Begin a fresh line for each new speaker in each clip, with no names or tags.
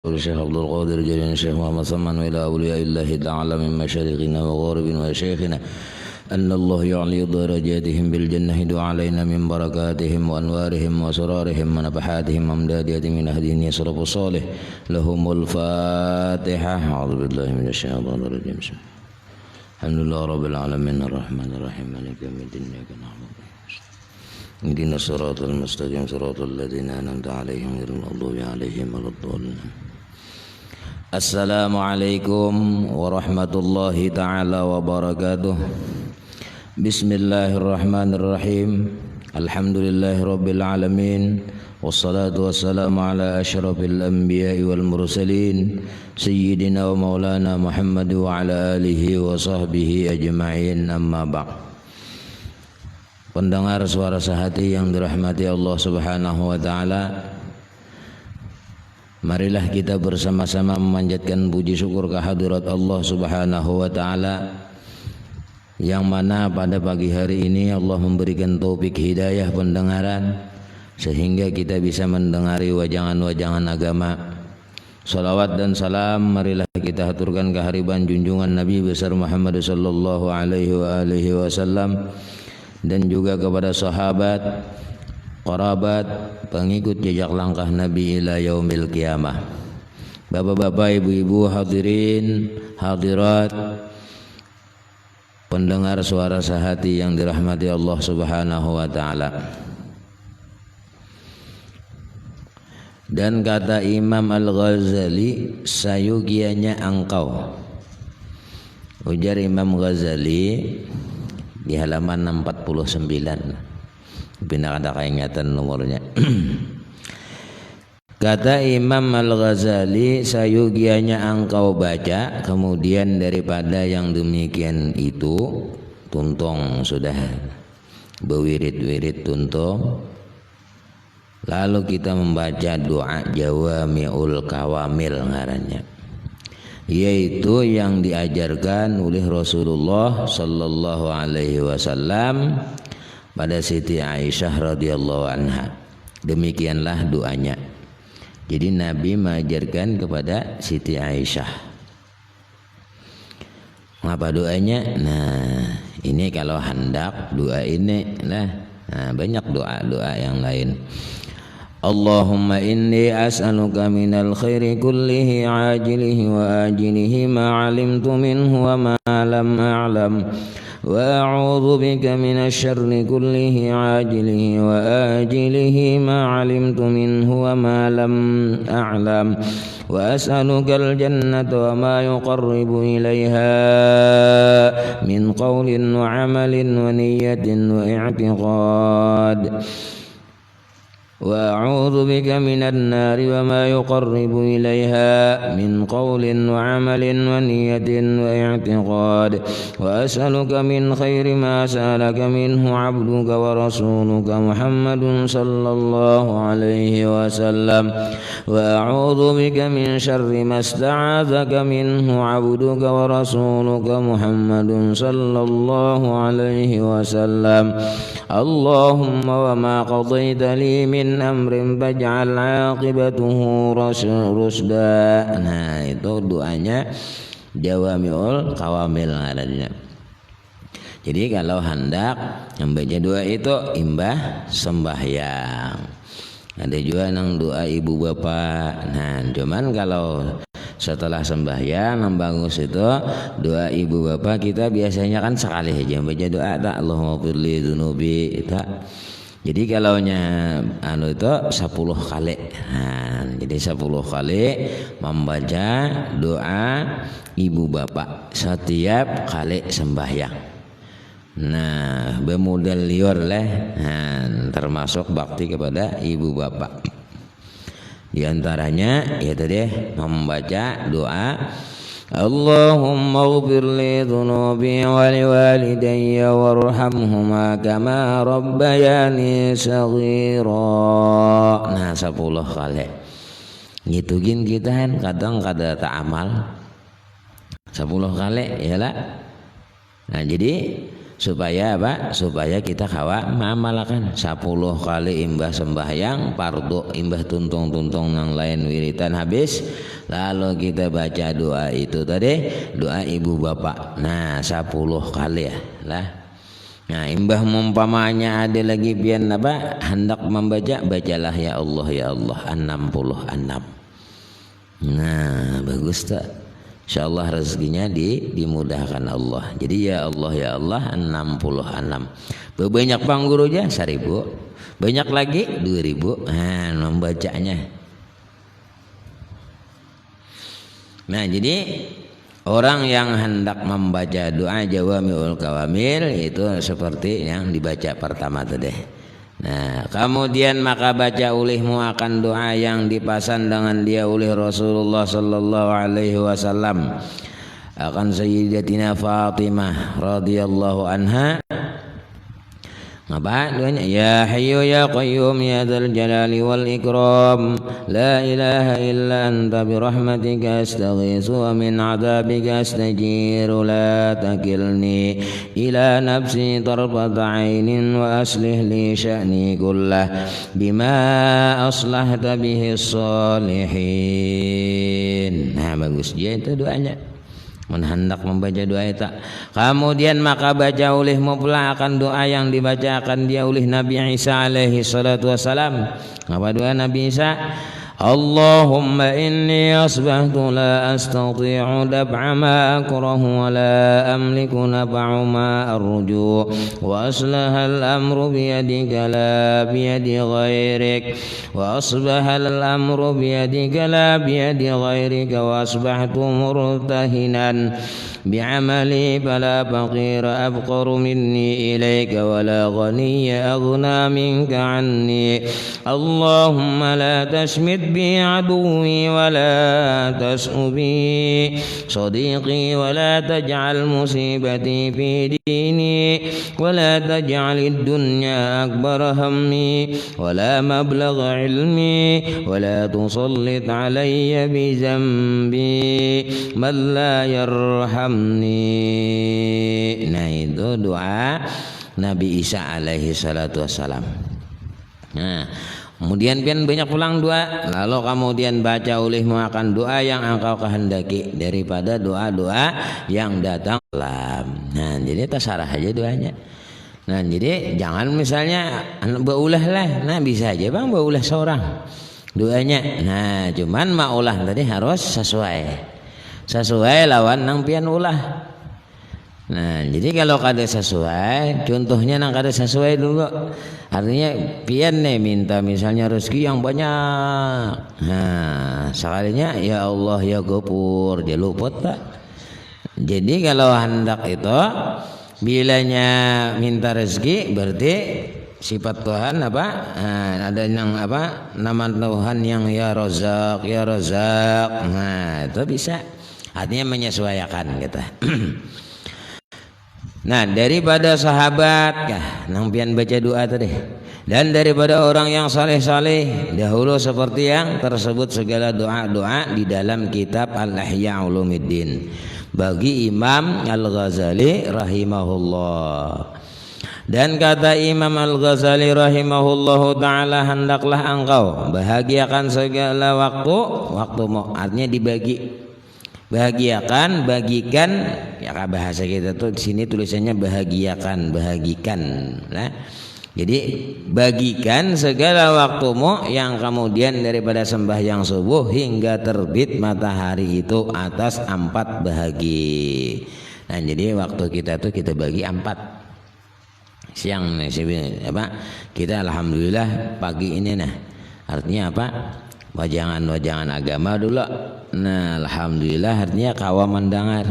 الشيخ عبد القادر جليل الشيخ محمد صمّن إلى أولياء الله تعالى من مشارقنا وغاربنا وشيخنا أن الله يعلي درجاتهم بالجنة دعا علينا من بركاتهم وأنوارهم وسرارهم ونفحاتهم وأمدادهم من أهدهم يصرف الصالح لهم الفاتحة. أعوذ بالله من الشيطان الرجيم. الحمد لله رب العالمين الرحمن الرحيم مالك يوم الدين إياك نعبد اهدنا الصراط المستقيم صراط الذين أنعمت عليهم غير المغضوب عليهم ولا الضالين. Assalamualaikum warahmatullahi ta'ala wabarakatuh. Bismillahirrahmanirrahim. Alhamdulillahi rabbil alamin. Wassalatu wassalamu ala asyrafil anbiya'i wal mursalin Sayyidina wa maulana Muhammad wa ala alihi wa sahbihi ajma'in, amma ba'd. Pendengar suara sehati yang dirahmati Allah subhanahu wa ta'ala, marilah kita bersama-sama memanjatkan puji syukur kehadirat Allah subhanahu wa ta'ala, yang mana pada pagi hari ini Allah memberikan taufik hidayah pendengaran sehingga kita bisa mendengari wajangan-wajangan agama. Salawat dan salam marilah kita haturkan kehariban junjungan Nabi besar Muhammad sallallahu alaihi wasallam dan juga kepada sahabat, kerabat, pengikut jejak langkah Nabi ila yaumil qiyamah. Bapak-bapak, ibu-ibu, hadirin, hadirat, pendengar suara sehati yang dirahmati Allah subhanahu wa ta'ala. Dan kata Imam Al-Ghazali, sayugianya engkau. Ujar Imam Ghazali di halaman 49. Bina ada keingatan nomornya. Kata Imam Al-Ghazali, sayugianya engkau baca, kemudian daripada yang demikian itu tuntong sudah bewirid-wirid tuntong, lalu kita membaca doa Jawami'ul Kawamil ngarannya, yaitu yang diajarkan oleh Rasulullah sallallahu alaihi wasallam pada Siti Aisyah radhiyallahu anha. Demikianlah doanya. Jadi Nabi mengajarkan kepada Siti Aisyah. Apa doanya? Nah, ini kalau hendak doa ini lah. Nah, banyak doa-doa yang lain. Allahumma inni as'aluka minal khairi kullihi ajilihi wa ajilihi ma 'alimtu minhu wa ma lam a'lam. وأعوذ بك من الشر كله عاجله وآجله ما علمت منه وما لم أعلم وأسألك الجنة وما يقرب إليها من قول وعمل ونية واعتقاد وأعوذ بك من النار وما يقرب إليها من قول وعمل ونية واعتقاد وأسألك من خير ما سألك منه عبدك ورسولك محمد صلى الله عليه وسلم وأعوذ بك من شر ما استعاذك منه عبدك ورسولك محمد صلى الله عليه وسلم اللهم وما قضيت لي من amrin faj'al 'aqibatuhu rusda. Nah, itu doanya Jawami'ul Kawamil adanya. Jadi kalau hendak membaca doa itu imbah sembahyang. Ada juga nang doa ibu bapak. Nah, cuman kalau setelah sembahyang membangus itu doa ibu bapak kita biasanya kan sekali aja baca doa tak Allahumma firli dzunubi tak. Jadi kalaunya itu 10 kali. Nah, jadi 10 kali membaca doa ibu bapak setiap kali sembahyang. Nah, bermodal liur lah. Nah, termasuk bakti kepada ibu bapak. Di antaranya ya tadi membaca doa Allahumma ighfir li dhunubi wa liwalidayya warhamhuma kama rabbayani shaghira. Nah, 10 kali. Ngitungin kita kan kadang kada tak amal. 10 kali ya lah. Nah, jadi supaya apa? Supaya kita kawa mengamalkan 10 kali imbah sembahyang fardu, imbah tuntung-tuntung yang lain wiritan habis, lalu kita baca doa itu tadi, doa ibu bapak. Nah 10 kali ya lah. Nah imbah mumpamanya ada lagi pian apa hendak membaca, bacalah ya Allah 66. Nah bagus tak? Insyaallah rezekinya dimudahkan Allah. Jadi ya Allah 66. Banyak pang gurunya 1000. Banyak lagi 2000. Nah membacanya. Nah jadi orang yang hendak membaca doa Jawami'ul Kawamil itu seperti yang dibaca pertama tadi. Nah, kemudian maka baca ulihmu akan doa yang dipasan dengan dia oleh Rasulullah sallallahu alaihi wasallam akan Sayyidatina Fatimah radhiyallahu anha. Apa doanya? Ya Hayyu ya Qayyum ya Dzal Jalali wal Ikram, la ilaha illa anta bi rahmatika astaghiitsu wa min 'adzabika astajiru, la takilni ila nafsi tarfata 'ainin wa aslih li sya'ni kullah bima aslahta bihi shalihin. Nah bagus dia itu doanya. Hendak membaca doa itu. Kemudian maka baca olehmu pula akan doa yang dibacakan dia oleh Nabi Isa alaihi salatu wassalam. Apa doa Nabi Isa? Allahumma inni asbahtu la astati'u dab'a ma akrahu wa la amliku naf'u ma arju wa aslaha al-amru biyadika la biyadi ghairik wa asbaha al-amru biyadika la biyadi ghairika wa asbahtu murtahinan bi'amali fala faqira abqaru minni ilayka wa la ghaniya aghna minka anni Allahumma la tashmit bi aduwi wa la tas'u bi sadiqi wa la taj'al musibati fi dini wa la taj'al ad-dunya akbar hammi wa la mablagha ilmi wa la tusallit alayya bi zambi man la yarhamni. Nah itu doa Nabi Isa alaihi salatu wassalam. Nah kemudian pian banyak pulang doa, lalu kemudian baca olehmu akan doa yang engkau kehendaki daripada doa-doa yang datang lam. Nah jadi terserah aja doanya. Nah jadi jangan misalnya baulah lah, nah bisa aja bang baulah seorang doanya. Nah cuman maulah tadi harus sesuai lawan nang pian ulah. Nah jadi kalau kada sesuai, contohnya nang kada sesuai dulu, artinya pian nih minta misalnya rezeki yang banyak. Nah sekalinya ya Allah ya Ghafur, dia luput tak. Jadi kalau hendak itu bilanya minta rezeki berarti sifat Tuhan apa? Nah, ada yang apa? Nama Tuhan yang ya Razak. Nah itu bisa, artinya menyesuaikan kita. Nah daripada sahabat nang pian baca doa tadi, dan daripada orang yang saleh-saleh dahulu seperti yang tersebut segala doa-doa di dalam kitab Al-Ihya Ulumuddin bagi Imam Al-Ghazali rahimahullah. Dan kata Imam Al-Ghazali rahimahullahu ta'ala, hendaklah engkau bahagiakan segala waktumu, artinya dibagi. Bahagiakan, bagikan, ya bahasa kita tuh di sini tulisannya bahagiakan. Nah, jadi bagikan segala waktumu yang kemudian daripada sembahyang subuh hingga terbit matahari itu atas 4 bahagi. Nah, jadi waktu kita tuh kita bagi 4. Siang nih, apa? Kita alhamdulillah pagi ini nah. Artinya apa? Wajangan agama dulu. Nah alhamdulillah artinya kawa mendengar.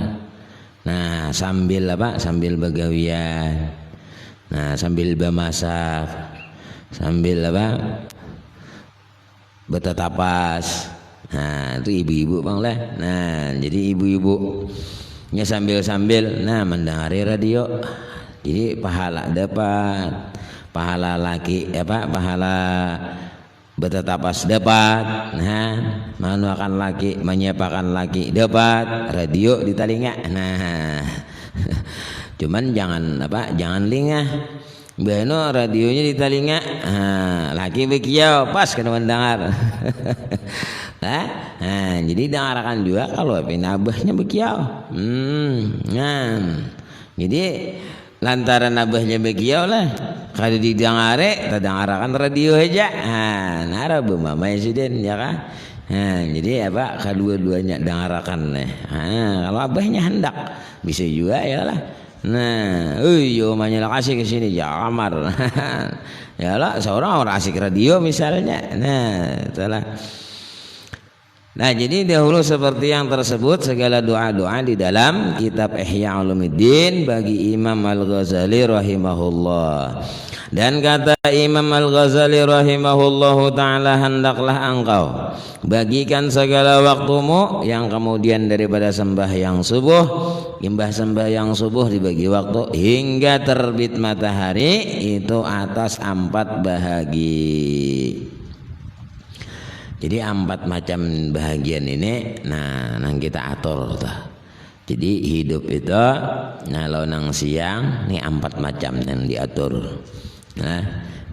Nah sambil apa? Sambil begawian. Nah sambil bemasak, sambil apa? Betetapas. Nah itu ibu-ibu bang lah. Nah jadi ibu-ibu nya sambil nah mendengari radio. Jadi pahala dapat, pahala laki apa? Pahala betetapas dapat, nah manuakan laki, menyiapakan laki dapat, radio di telinga. Nah Cuman jangan lingah. Beno radionya di telinga, laki bekiau pas kena mendengar. Jadi dengarkan juga kalau abahnya bekiau. Jadi lantaran abahnya bekiau lah, kalau didengare, kita dengarkan radio aja. Nara mama insiden ya kan. Jadi kedua-duanya dengarkan. Kalau abahnya hendak bisa juga ya lah. Manya kasih ke sini jamar. Ya lah, seorang orang asik radio misalnya. Jadi dahulu seperti yang tersebut segala doa-doa di dalam kitab Ihya Ulumuddin bagi Imam Al-Ghazali rahimahullah. Dan kata Imam Al-Ghazali rahimahullahu ta'ala, hendaklah engkau bagikan segala waktumu yang kemudian daripada sembahyang subuh dibagi waktu hingga terbit matahari itu atas 4 bahagi. Jadi 4 macam bahagian ini nang kita atur tuh. Jadi hidup itu kalau nang siang nih 4 macam yang diatur.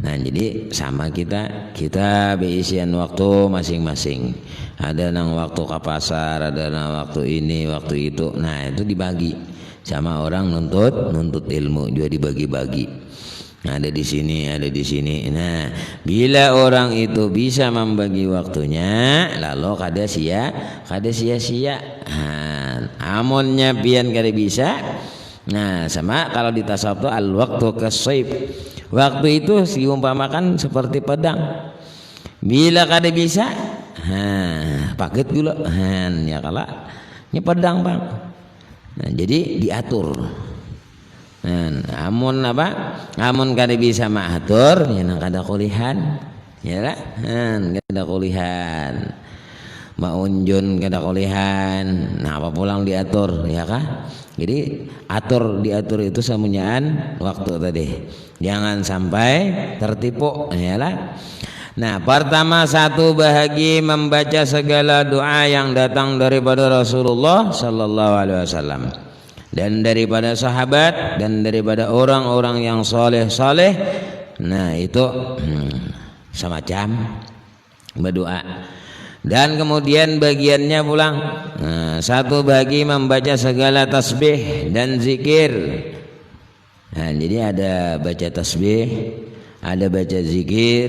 Jadi sama kita beisian waktu masing-masing. Ada nang waktu ke pasar, ada nang waktu ini, waktu itu. Itu dibagi sama orang nuntut ilmu juga dibagi-bagi. Ada di sini. Bila orang itu bisa membagi waktunya, lalu kada sia-sia. Amonnya pian kada bisa. Sama kalau di tasawuf al waktu kasayf. Waktu itu diumpamakan seperti pedang. Bila kada bisa, paket gula. Ya kala ini pedang bang. Jadi diatur. Amun kada bisa maatur, ya nang kada kulihan. Ya lah, kada kulihan. Maunjun kada kulihan. Apa pulang diatur, ya kah? Jadi diatur itu samunyaan waktu tadi. Jangan sampai tertipu, ya lah. Pertama 1 bahagi membaca segala doa yang datang daripada Rasulullah sallallahu alaihi wasallam dan daripada sahabat dan daripada orang-orang yang soleh. Itu semacam berdoa. Dan kemudian bagiannya pulang 1 bagi membaca segala tasbih dan zikir. Jadi ada baca tasbih, ada baca zikir.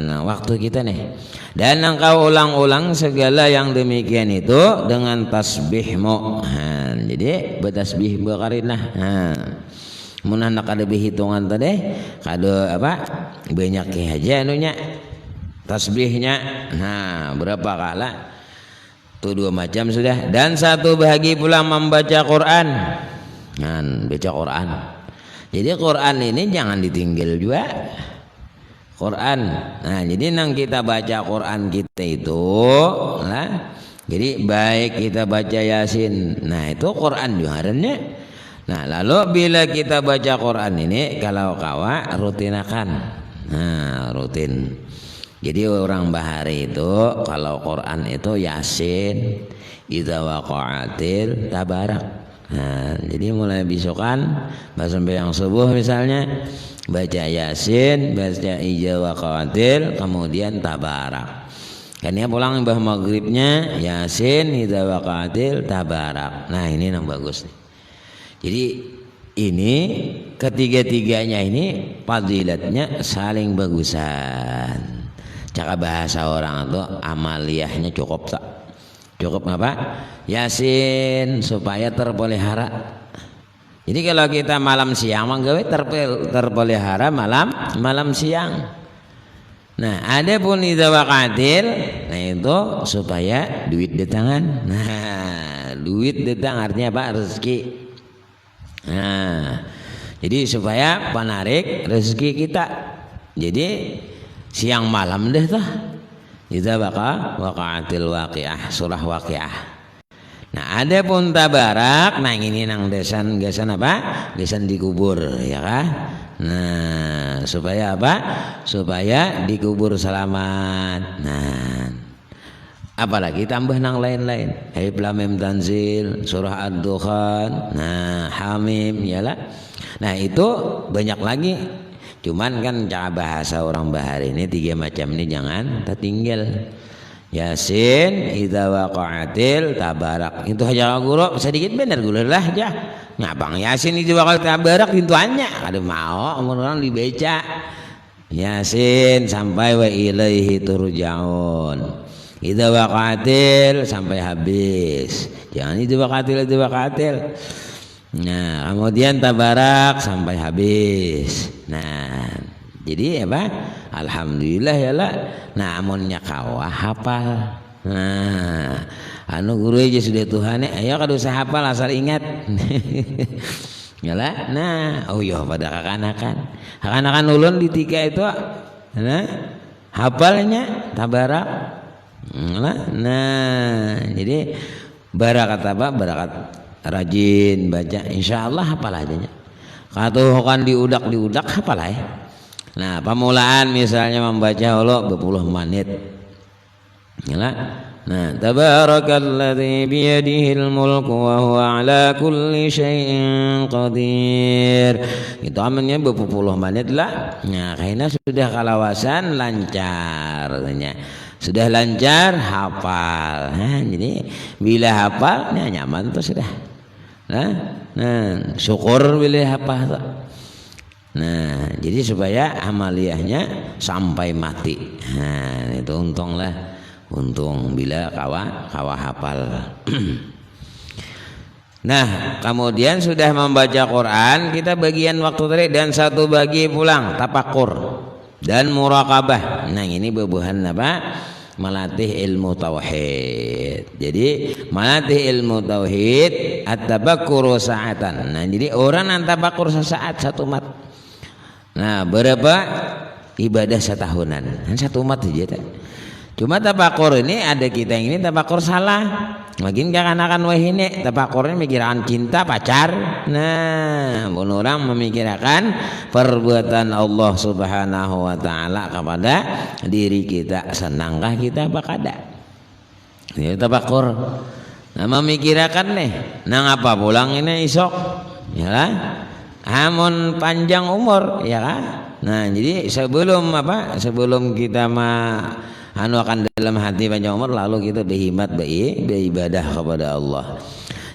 Waktu kita nih. Dan engkau ulang-ulang segala yang demikian itu dengan tasbihmu. Jadi bertasbih berkarinah. Mun hendak ada hitungan tadi, kada banyak aja anunya. Tasbihnya berapa kala? Itu 2 macam sudah. Dan 1 bahagi pula membaca Quran. Baca Quran. Jadi Quran ini jangan ditinggal juga. Quran. Jadi nang kita baca Quran kita itu, jadi baik kita baca Yasin. Itu Quran juga adanya. Lalu bila kita baca Quran ini kalau kawa rutinakan. Rutin. Jadi orang bahari itu kalau Quran itu Yasin, idza waqa'atil tabarak. Jadi mulai besokan sampai yang subuh misalnya baca Yasin, baca idza waqa'atil, kemudian tabarak. Kan pulang mbah maghribnya Yasin, idza waqa'atil, tabarak. Ini yang bagus nih. Jadi ini ketiga-tiganya ini fadilatnya saling bagusan. Cara bahasa orang itu amaliyahnya cukup apa? Yasin supaya terpelihara. Jadi kalau kita malam siang manggawe terpelihara malam siang. Ada pun idza waqatil, itu supaya duit di tangan. Duit di tangan artinya apa? Rezeki. Jadi supaya penarik rezeki kita. Jadi siang malam deh tuh. Idza waqa'atil waqi'ah, surah Waqiah. Ada pun tabarak, ini nang desan apa? Desan dikubur, ya kan? Supaya apa? Supaya dikubur selamat. apalagi tambah nang lain-lain. Alif Lam Mim Tanzil, surah Ad-Dukhan, nah Hamim yalah. Nah itu banyak lagi. Cuman kan cara bahasa orang bahar ini 3 macam ini jangan tertinggal. Yasin, idza waqa'atil, tabarak. Itu aja guru sedikit benar guru lah aja. Ngabang Yasin idza waqa'atil tabarak pintuannya kada mau orang dibaca. Yasin sampai wa ilaihi turja'un. Idza waqa'atil sampai habis. Jangan idza waqa'atil. Nah, kemudian tabarak sampai habis. Nah, jadi apa? Alhamdulillah ya lah. Nah, amunnya kawah hafal. Nah, anu guru aja sudah Tuhan ayo kada usah hafal asal ingat. Yalah. Nah, oh iya pada kakanakan ulun di 3 itu nah, hafalnya tabarak. Nah, jadi barakat apa? Barakat rajin baca insyaallah hafal aja. Katuhukan diudak hafal aja. Nah, pemulaan misalnya membaca Allah 20 menit. Yalah. Nah, tabarakalladzi biyadihil mulku wa huwa ala kulli syai'in qadir. Itu amannya 20 menit lah. Nah, karena sudah kalawasan lancar katanya. Sudah lancar hafal. Nah, jadi bila hafal nah nyaman tuh sudah. Nah, syukur bila hafal tuh. Nah, jadi supaya amaliyahnya sampai mati. Nah, itu untung bila kawa hafal. Nah, kemudian sudah membaca Quran, kita bagian waktu tadi dan satu bagi pulang tafakur dan muraqabah. Nah, ini bebuhan apa? Melatih ilmu tauhid. Jadi melatih ilmu tauhid at-tafakkuru sa'atan. Nah, jadi orang yang tafakur sesaat satu mat. Nah, berapa ibadah setahunan? Kan 1 mat aja tak. Cuma tafakur ini ada kita yang ini tafakur salah. Makin kakan-kakan wah ini tafakurnya memikirkan cinta pacar. Nah, orang memikirkan perbuatan Allah Subhanahu wa taala kepada diri kita. Senangkah kita apa kada? Ini tafakur. Nah, memikirkan nih, nang apa pulang ini esok? Ya lah. Amun panjang umur ya kan. Nah, jadi sebelum kita akan dalam hati panjang umur lalu kita berhimmat beribadah kepada Allah.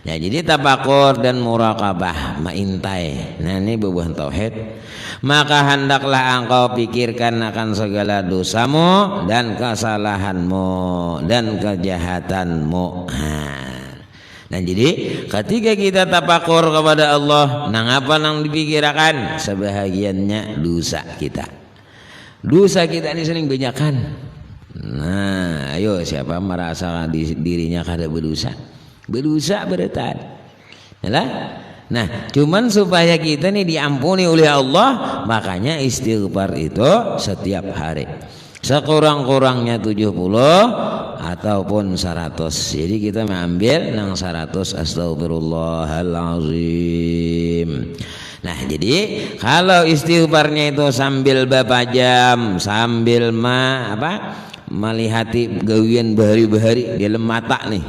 Ya, jadi tafakur dan muraqabah maintai. Nah, ini bebuhan tauhid. Maka hendaklah engkau pikirkan akan segala dosamu dan kesalahanmu dan kejahatanmu. Nah, jadi ketika kita tafakur kepada Allah, nang apa nang dipikirkan? Sebahagiannya dosa kita. Dosa kita ini sering banyakan. Nah, ayo siapa merasa dirinya kada berdosa? Berdosa beretan. Yalah. Nah, cuman supaya kita nih diampuni oleh Allah, makanya istighfar itu setiap hari. Sekurang-kurangnya 70 ataupun 100. Jadi kita mengambil nang 100 astagfirullahalazim. Nah, jadi kalau istighfarnya itu sambil beberapa jam, sambil melihati gawian bahari-bahari dalam mata nih.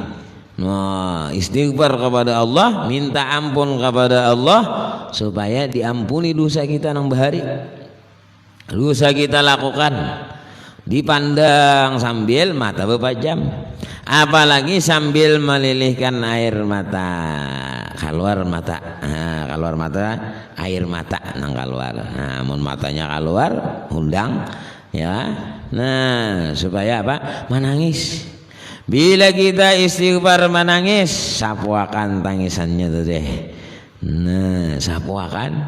Nah, istighfar kepada Allah, minta ampun kepada Allah supaya diampuni dosa kita nang bahari. Dosa kita lakukan dipandang sambil mata beberapa jam, apalagi sambil melilihkan air mata keluar mata. Nah, keluar mata air mata nang keluar. Nah, mun matanya keluar undang ya. Nah, supaya apa? Menangis. Bila kita istighfar menangis, sapuakan tangisannya tuh deh. Nah, sapuakan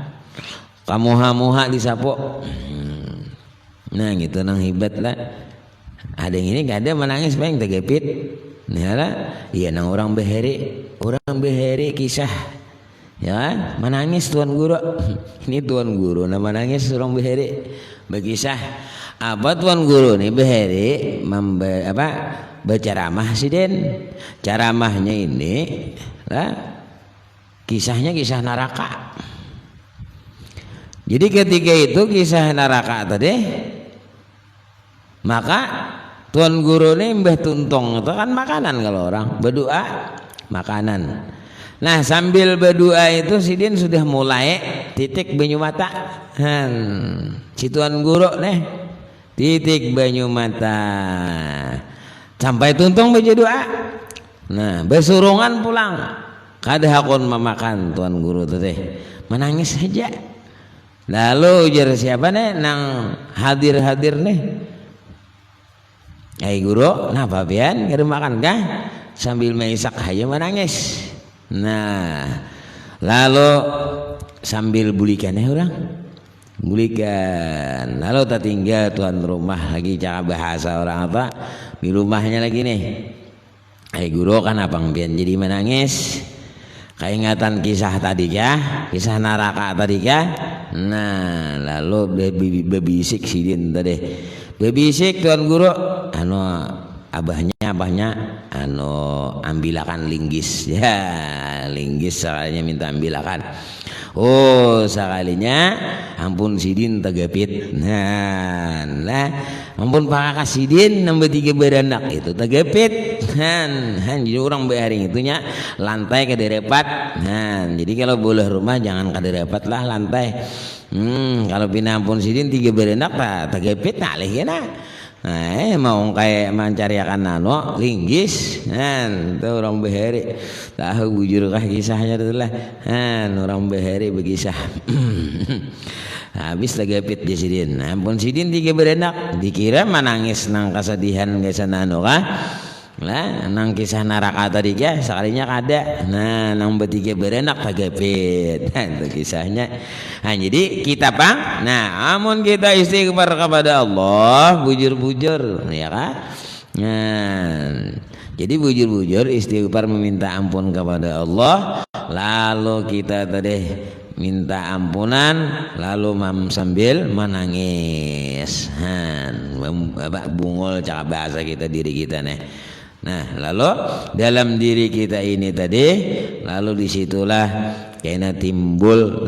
kamuha-muha disapu. Nah, gitu nang hebat lah. Ada yang ini gak ada menangis pengen tegepit. Nah lah, iya nang orang beheri kisah. Ya kan? Menangis tuan guru. Ini tuan guru nah menangis orang beheri berkisah. Apa tuan guru nih beheri berceramah sih Den. Ceramahnya ini lah kisahnya kisah neraka. Jadi ketika itu kisah neraka tadi, maka Tuan guru nih Mbah Tuntong itu kan makanan kalau orang berdoa makanan. Nah sambil berdoa itu sidin sudah mulai titik banyu mata. Si tuan guru nih titik banyu mata sampai Tuntong baca doa. Nah besurungan pulang kada hakun memakan tuan guru teh menangis saja. Lalu ujar siapa nih nang hadir nih. Guru, nah papian kada makan kah? Sambil maisak aja menangis. Nah, lalu sambil bulikan orang, bulikan. Lalu tak tinggal tuan rumah lagi cakap bahasa orang apa di rumahnya lagi nih. Guru kan abang pian jadi menangis. Keingatan kisah tadi kah? Kisah neraka tadi kah? Nah, lalu bebisik sidin tadi. Bebisik tuan guru, abahnya ambilakan linggis ya, linggis sekalinya minta ambilakan. Oh sekalinya ampun sidin tegapit. Nah ampun pakak sidin nombor 3 beranak itu tegapit. Jadi orang beharing itunya lantai kederepat. Jadi kalau boleh rumah jangan kederepat lah lantai. Kalau pindah ampun sidin 3 beranak tak tegapit nah leh mau kayak mencariakan nano linggis itu orang beheri tahu bujur kah kisahnya itulah orang beheri berkisah habis tegapit di sidin ampun sidin 3 beranak dikira menangis nang kesedihan gesa nano kah lah nang kisah neraka tadi ya sekalinya kada. Nah nang bertiga berenak tegapit itu kisahnya. Jadi kita pang amun kita istighfar kepada Allah bujur-bujur ya kan. Jadi bujur-bujur istighfar meminta ampun kepada Allah, lalu kita tadi minta ampunan, lalu sambil menangis. Bungul cakap bahasa kita diri kita nih. Nah lalu dalam diri kita ini tadi, lalu disitulah kena timbul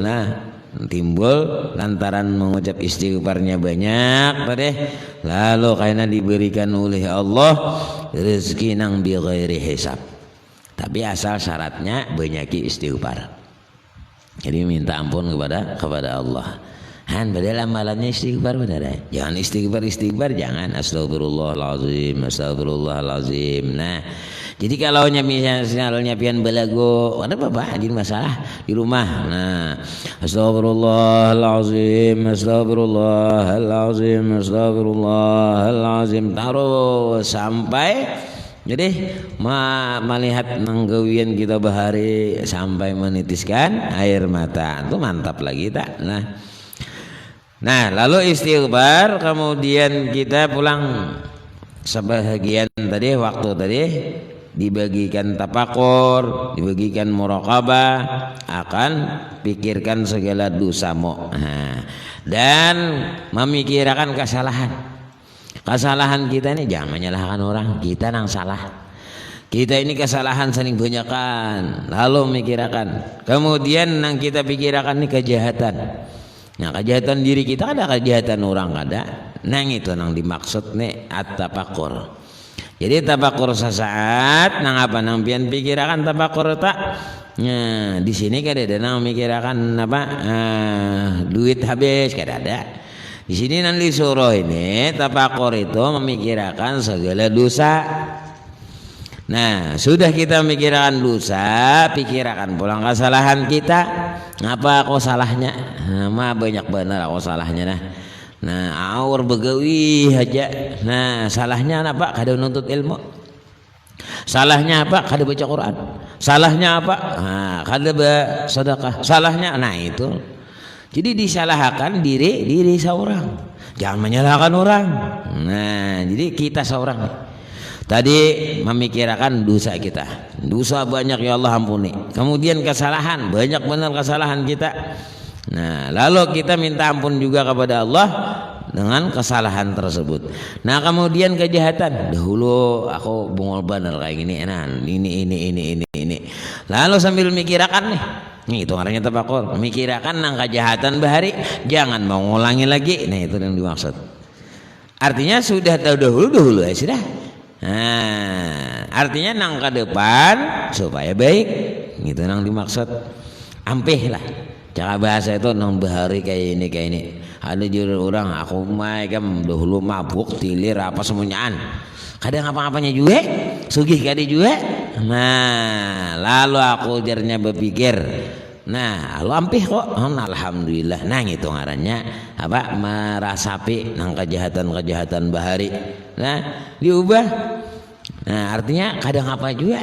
lantaran mengucap istighfarnya banyak tadi, lalu kena diberikan oleh Allah rezeki nang bi ghairi hisab. Tapi asal syaratnya banyak istighfar. Jadi minta ampun kepada Allah. Padahal amalannya istighfar benar. Jangan istighfar jangan astagfirullahalazim. Nah, jadi kalau misalnya pian belago, ada apa jadi masalah di rumah. Nah, astagfirullahalazim taruh sampai jadi melihat nanggawian kita bahari sampai menitiskan air mata. Itu mantap lagi tak? Nah lalu istighfar, kemudian kita pulang sebahagian tadi waktu tadi dibagikan tafakur, dibagikan muraqabah, akan pikirkan segala dosamu dan memikirkan kesalahan kita ini. Jangan menyalahkan orang, kita nang salah. Kita ini kesalahan saling banyakan, lalu mikirkan. Kemudian nang kita pikirkan ini kejahatan. Nah kejahatan diri kita ada, kejahatan orang ada. Nang itu nang dimaksud nih at-tafakur. Jadi tafakur sesaat nang apa nang pian pikirakan tafakur tak. Nah di sini kada ada nang mikirakan apa duit habis kada ada. Di sini nang disuruh ini tafakur itu memikirkan segala dosa. Nah sudah kita memikirkan dosa, pikirkan pulang kesalahan kita. Apa aku salahnya? Banyak benar aku salahnya nah awur begawi aja. Nah salahnya apa? Kada nuntut ilmu. Salahnya apa? Kada baca Quran. Salahnya apa? Kada bersedekah. Salahnya itu. Jadi disalahkan diri seorang. Jangan menyalahkan orang. Nah jadi kita seorang tadi memikirkan dosa kita. Dosa banyak ya Allah ampuni. Kemudian kesalahan, banyak benar kesalahan kita. Nah, lalu kita minta ampun juga kepada Allah dengan kesalahan tersebut. Nah, kemudian kejahatan. Dahulu aku bungol benar kayak gini. Nah, ini. Lalu sambil mikirkan nih. Itu artinya tafakur. Mikirkan nang kejahatan bahari, jangan mau ngulangi lagi. Nah, itu yang dimaksud. Artinya sudah tahu dahulu ya sudah. Nah, artinya nang ke depan supaya baik, gitu nang dimaksud. Ampih lah. Cara bahasa itu nang bahari kayak ini. Ada juru orang aku mah kan dahulu mabuk tilir apa semuanyaan. Kadang apa-apanya juga, sugih kade juga. Nah, lalu aku jarnya berpikir, nah, lu ampih kok, alhamdulillah. Nah, itu ngarannya apa? Merasapi nang kejahatan bahari. Nah, diubah. Nah, artinya kadang apa juga.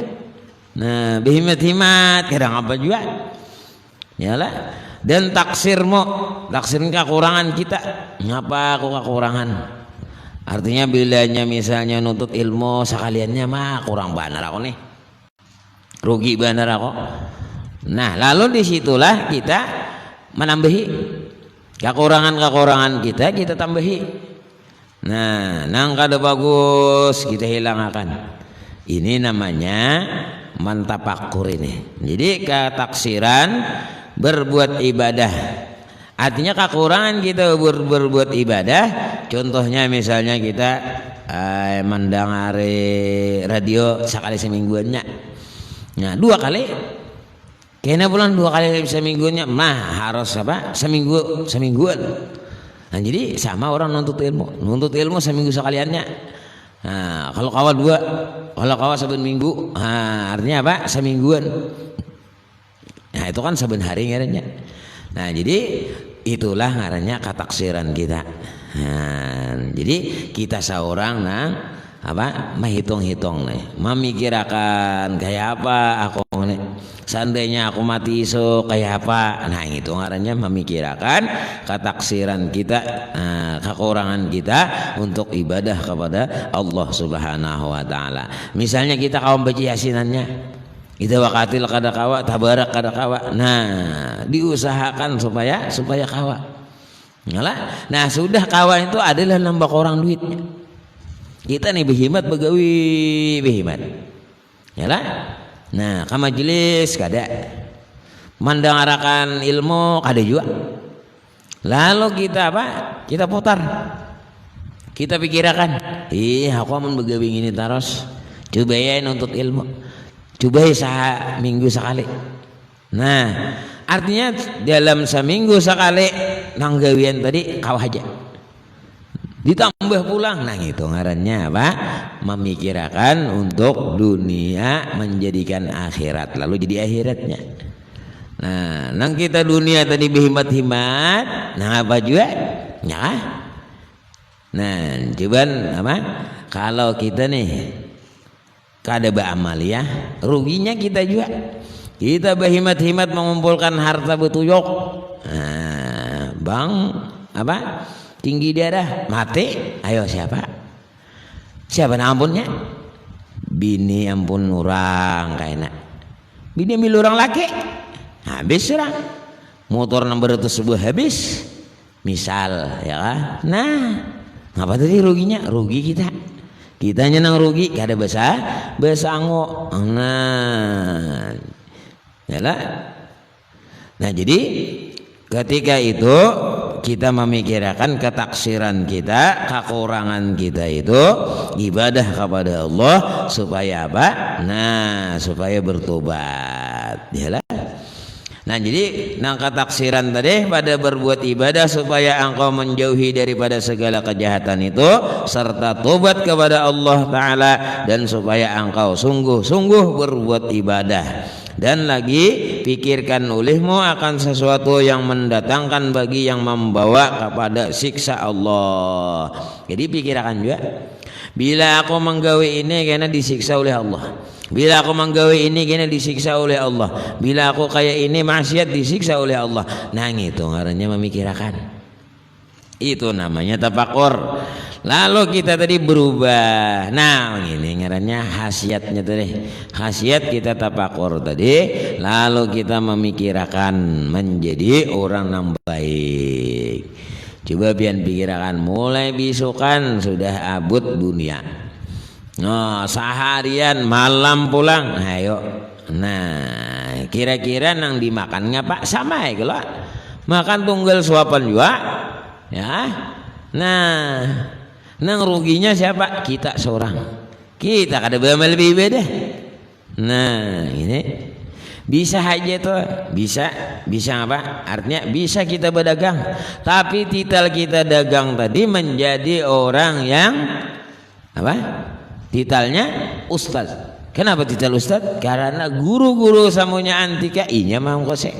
Nah, bihimat kadang apa juga. Yalah. Dan taksirin kekurangan kita. Ngapa aku kekurangan? Artinya bilanya misalnya nuntut ilmu sekaliannya mah kurang benar aku nih. Rugi benar aku. Nah, lalu disitulah kita menambahi kekurangan kita tambahi. Nah, nang kada bagus kita hilangkan. Ini namanya mentapakur ini. Jadi ketaksiran berbuat ibadah. Artinya kekurangan kita berbuat ibadah. Contohnya misalnya kita mendengar radio sekali semingguannya. Nah, 2 kali. Kena pulang 2 kali semingguannya mah harus apa? Semingguan. Nah, jadi sama orang nuntut ilmu seminggu sekaliannya. Nah, kalau kawa 2, kalau kawa saben minggu, nah, artinya apa? Semingguan. Nah, itu kan saben hari ngarannya. Nah, jadi itulah ngarannya ketaksiran kita. Nah, jadi kita seorang apa? Menghitung-hitung nih, memikirkan kayak apa aku nih. Seandainya aku mati esok kayak apa. Nah, itu ngarannya memikirkan ketaksiran kita, kekurangan kita untuk ibadah kepada Allah Subhanahu wa taala. Misalnya kita kaum baca yasinannya, kita wakatil kada kawa, tabarak kada kawa. Nah, diusahakan supaya kawa. Yalah. Nah, sudah kawa itu adalah nambah orang duitnya. Kita nih behimat begawi behimat. Yalah. Nah, ke majelis kada. Mendengarkan ilmu kada juga. Lalu kita apa? Kita putar. Kita pikirkan, aku aman begawi ini terus. Coba ya nuntut ilmu. Coba seminggu sekali. Nah, artinya dalam seminggu sekali nanggawian tadi kau aja. Ditambah pulang. Nah, itu ngarannya apa? Memikirkan untuk dunia menjadikan akhirat, lalu jadi akhiratnya. Nah, nang kita dunia tadi berhimat-himat, nah apa juga? Ya. Nah, coba apa? Kalau kita nih kada beramal ya, ruginya kita juga. Kita berhimat-himat mengumpulkan harta betuyok. Nah, bang apa? Tinggi darah mati, ayo siapa nampunnya? Bini ampun orang kayaknya. Bini ambil orang laki, habis orang. Motor nomor itu sebuah habis, misal ya kan? Nah, ngapa tadi ruginya? Rugi kitanya nang rugi, kada besango. Nah, yalah. Nah, jadi ketika itu kita memikirkan ketaksiran kita, kekurangan kita itu ibadah kepada Allah supaya apa? Nah, supaya bertobat. Yalah. Nah, jadi nang ketaksiran tadi pada berbuat ibadah supaya engkau menjauhi daripada segala kejahatan itu serta tobat kepada Allah Ta'ala, dan supaya engkau sungguh-sungguh berbuat ibadah. Dan lagi pikirkan olehmu akan sesuatu yang mendatangkan bagi yang membawa kepada siksa Allah. Jadi pikirkan juga, bila aku menggawe ini karena disiksa oleh Allah, bila aku menggawe ini karena disiksa oleh Allah, bila aku kayak ini maksiat disiksa oleh Allah. Nah, itu ngarannya memikirkan. Itu namanya tafakur. Lalu kita tadi berubah. Nah, ini ngarannya khasiatnya tadi. Khasiat kita tafakur tadi, lalu kita memikirkan menjadi orang yang baik. Coba pian pikirkan, mulai bisukan sudah abut dunia. Nah, seharian malam pulang, ayo. Nah, kira-kira nang dimakannya Pak sama ya kalau makan tunggal suapan juga, ya. Nah, Nang ruginya siapa? Kita seorang. Kita kada beramal lebih beda. Nah, ini bisa aja tuh, bisa apa? Artinya bisa kita berdagang, tapi titel kita dagang tadi menjadi orang yang apa? Titelnya ustaz. Kenapa titel ustaz? Karena guru-guru samunya antika inya mau kose.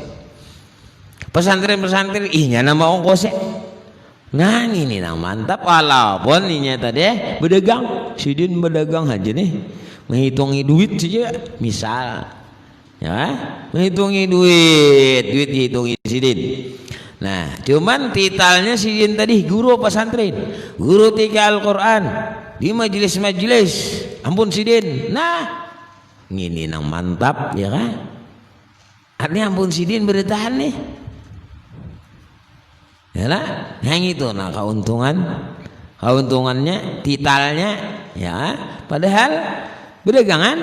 Pesantren-pesantren inya nama ongkose. Nah ini nang mantap, walaupun inya tadi berdagang, sidin berdagang aja nih, menghitungi duit saja, misal, ya, menghitungi duit dihitungi sidin. Nah, cuman titelnya sidin tadi guru pesantren, guru tika Al-Quran di majelis-majelis, ampun sidin. Nah, ini nang mantap, ya kan? Artinya ampun sidin bertahan nih. Ya lah, yang itu nah keuntungannya titelnya ya, padahal berdagangan.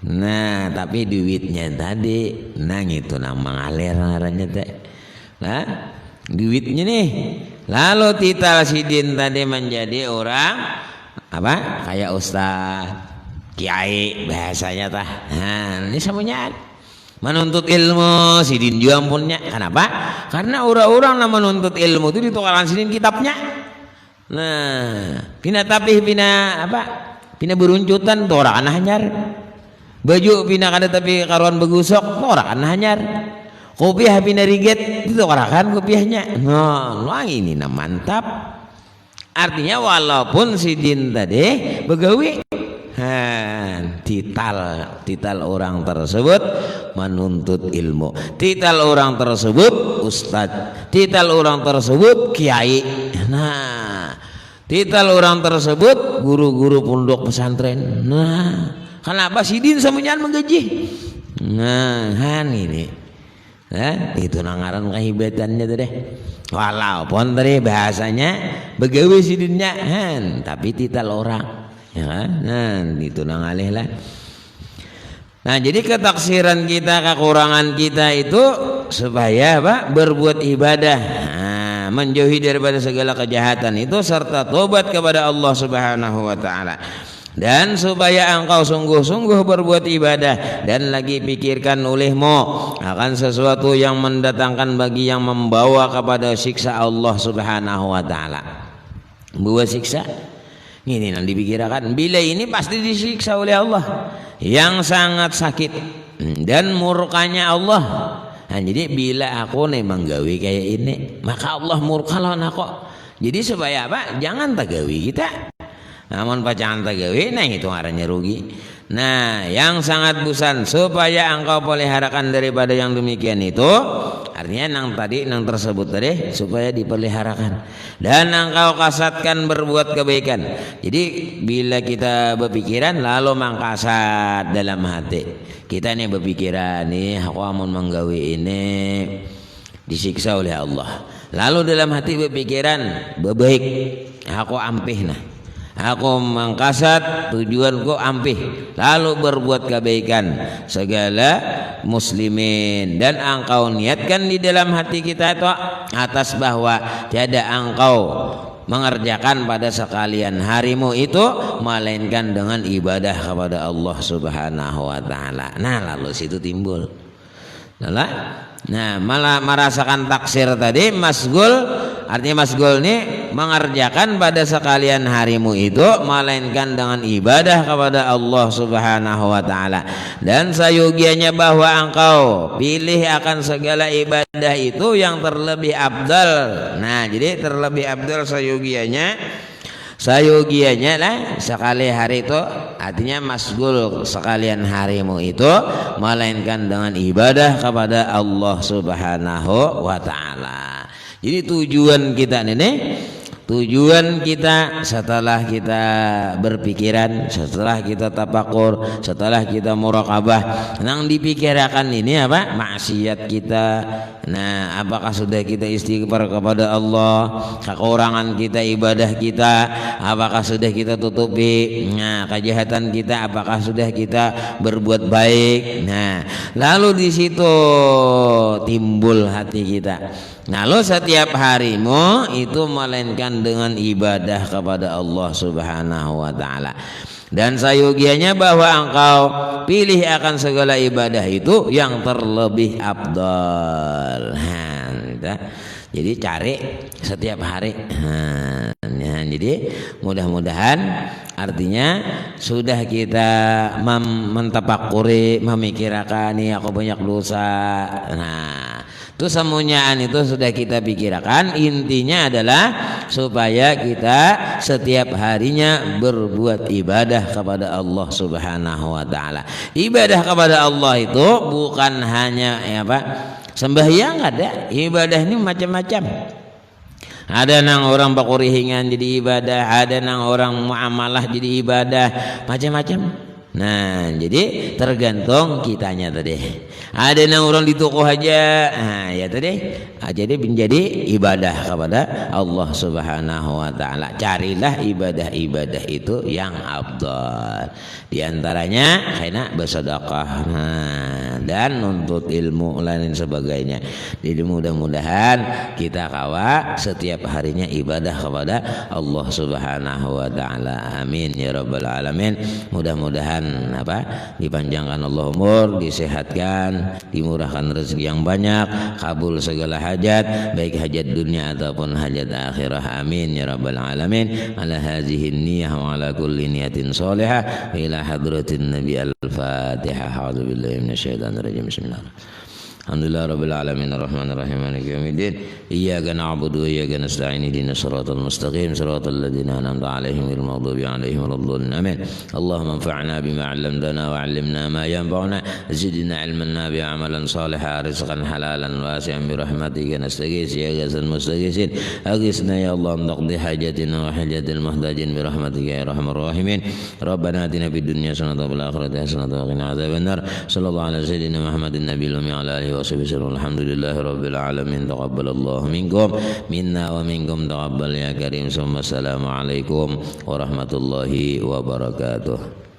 Nah, tapi duitnya tadi nang itu nang mengalir ngarannya teh. Nah, duitnya nih. Lalu titel sidin tadi menjadi orang apa? Kayak ustaz, kiai bahasanya tah. Nah, ini semuanya menuntut ilmu sidin juga ampunnya. Kenapa? Karena orang-orang yang menuntut ilmu itu ditukarkan sidin kitabnya. Nah, pina tapih pina apa? Pina beruncutan tuh orang hanyar. Baju pina kada tapi karuan begusok tuh orang hanyar. Kopiah pina riget itu kan kopiahnya. Nah, ini nah mantap. Artinya walaupun sidin tadi begawi, titel orang tersebut menuntut ilmu, titel orang tersebut ustadz, titel orang tersebut kiai. Nah, titel orang tersebut guru-guru pondok pesantren. Nah, kenapa sidin semuanya menggaji? Nah, ini. Itu nangaran kehebatannya tadi. Walaupun tadi bahasanya begawi sidinnya, tapi titel orang. Ya kan? Nah, itu nang alih lah. Nah, jadi ketaksiran kita, kekurangan kita itu supaya apa? Berbuat ibadah, menjauhi daripada segala kejahatan itu serta tobat kepada Allah Subhanahu wa taala. Dan supaya engkau sungguh-sungguh berbuat ibadah dan lagi pikirkan olehmu akan sesuatu yang mendatangkan bagi yang membawa kepada siksa Allah Subhanahu wa taala. Membawa siksa ini nanti dipikirkan, bila ini pasti disiksa oleh Allah yang sangat sakit dan murkanya Allah. Nah, jadi bila aku nih menggawi kayak ini, maka Allah murka lawan aku. Jadi supaya apa? Jangan tagawi kita. Namun pacangan tagawi, nah itu ngarannya rugi. Nah, yang sangat busan supaya engkau peliharakan daripada yang demikian itu, artinya nang tersebut tadi supaya dipeliharakan dan engkau kasatkan berbuat kebaikan. Jadi bila kita berpikiran lalu mangkasat dalam hati kita nih berpikiran nih aku amun menggawi ini disiksa oleh Allah. Lalu dalam hati berpikiran berbaik aku ampih nah. Aku mengkasat tujuanku ampih lalu berbuat kebaikan segala muslimin dan engkau niatkan di dalam hati kita itu atas bahwa tiada engkau mengerjakan pada sekalian harimu itu melainkan dengan ibadah kepada Allah Subhanahu wa taala. Nah, lalu situ timbul. Nah, malah merasakan taksir tadi masgul, artinya masgul ini mengerjakan pada sekalian harimu itu melainkan dengan ibadah kepada Allah Subhanahu wa taala. Dan sayugianya bahwa engkau pilih akan segala ibadah itu yang terlebih abdal. Nah, jadi terlebih abdal sayugianya lah sekali hari itu artinya masgul sekalian harimu itu melainkan dengan ibadah kepada Allah Subhanahu wa taala. Jadi tujuan kita tujuan kita setelah kita berpikiran, setelah kita tafakur, setelah kita muraqabah, nang dipikirkan ini apa? Maksiat kita. Nah, apakah sudah kita istighfar kepada Allah? Kekurangan kita ibadah kita, apakah sudah kita tutupi? Nah, kejahatan kita apakah sudah kita berbuat baik? Nah, lalu di situ timbul hati kita. Lalu setiap harimu itu melainkan dengan ibadah kepada Allah Subhanahu wa taala. Dan sayogianya bahwa engkau pilih akan segala ibadah itu yang terlebih afdal. Jadi cari setiap hari. Jadi mudah-mudahan artinya sudah kita mentafakuri, memikirkan nih aku banyak dosa. Itu semuanya itu sudah kita pikirkan. Intinya adalah supaya kita setiap harinya berbuat ibadah kepada Allah Subhanahu wa taala. Ibadah kepada Allah itu bukan hanya sembahyang, ada ibadah ini macam-macam. Ada nang orang bakurihingan jadi ibadah, ada nang orang muamalah jadi ibadah, macam-macam. Nah, jadi tergantung kitanya tadi. Ada nang orang di toko aja, ya tadi. Jadi menjadi ibadah kepada Allah Subhanahu wa taala. Carilah ibadah-ibadah itu yang afdal. Di antaranya kena bersedekah dan nuntut ilmu lain sebagainya. Jadi mudah-mudahan kita kawa setiap harinya ibadah kepada Allah Subhanahu wa taala. Amin ya rabbal alamin. Mudah-mudahan dipanjangkan Allah umur, disehatkan, dimurahkan rezeki yang banyak, kabul segala hajat, baik hajat dunia ataupun hajat akhirah. Amin ya rabbal alamin. Ala hadhihi niyyah wa ala kulli niyatin shalihah ila hadratin nabi al-fatihah. A'udzu billahi minasyaitonir rajim. Bismillahirrahmanirrahim. Alhamdulillah rabbil alamin arrahmanir rahim maliki yaumiddin iyyaka na'budu wa iyyaka nasta'in ihdinas siratal mustaqim siratal ladzina an'amta 'alaihim ghairil maghdubi 'alaihim waladdallin amin. Allahumma anfa'na bima 'allamtana wa 'allimna ma yanfa'una zidna 'ilman nafi'an 'amalan shalihan rizqan halalan wasi'an bi rahmatika nastaghits ya ghasal mustaghisin aghithna ya Allah taqdi hajatina wa hajatil muhtajin bi rahmatika ya arhamar rahimin. Rabbana atina fid dunya hasanatan wa fil akhirati hasanatan wa qina adzabannar. Sallallahu alaihi sayyidina Muhammadin nabiyil ummi 'ala alihi alhamdulillahi rabbil alamin. Taqabbalallahu minkum minna wa minkum taqabbal ya karim. Assalamualaikum warahmatullahi wabarakatuh.